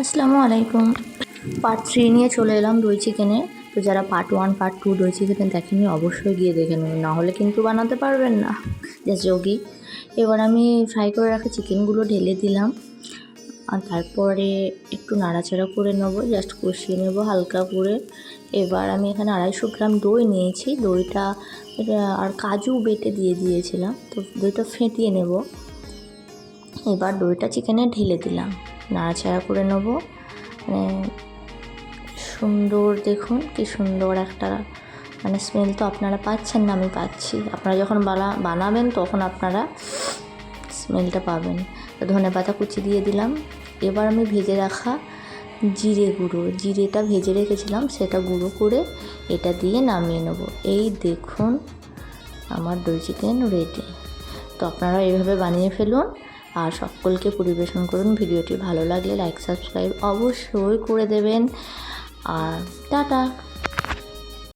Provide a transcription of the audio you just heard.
আসসালামু আলাইকুম। পার্ট 3 নিয়ে চলে এলাম দই চিকেনে। তো যারা পার্ট 1 পার্ট 2 দই চিকেন দেখেনি অবশ্যই গিয়ে দেখে নেবেন, না হলে কিন্তু বানাতে পারবেন না জাস্ট যোগী। এবার আমি ফ্রাই করে রাখা চিকেনগুলো ঢেলে দিলাম, আর তারপরে একটু নাড়াচাড়া করে নেবো, জাস্ট কষিয়ে নেবো হালকা করে। এবার আমি এখানে 250 গ্রাম দই নিয়েছি, দইটা আর কাজু বেটে দিয়ে দিয়েছিলাম, তো দইটা ফেটিয়ে নেব। এবার দইটা চিকেনে ঢেলে দিলাম, নাড়াচাড়া করে নেবো। সুন্দর, দেখুন কি সুন্দর একটা স্মেল তো আপনারা পাচ্ছেন না, আমি পাচ্ছি। আপনারা যখন বানাবেন তখন আপনারা স্মেলটা পাবেন। তো ধনেপাতা কুচি দিয়ে দিলাম। এবার আমি ভেজে রাখা জিরেটা ভেজে রেখেছিলাম, সেটা গুঁড়ো করে এটা দিয়ে নামিয়ে নেব। এই দেখুন আমার দই চিকেন রেডি। তো আপনারা এইভাবে বানিয়ে ফেলুন আর সকলকে পরিবেশন করুন। ভিডিওটি ভালো লাগলে লাইক সাবস্ক্রাইব অবশ্যই করে দেবেন। আর টাটা।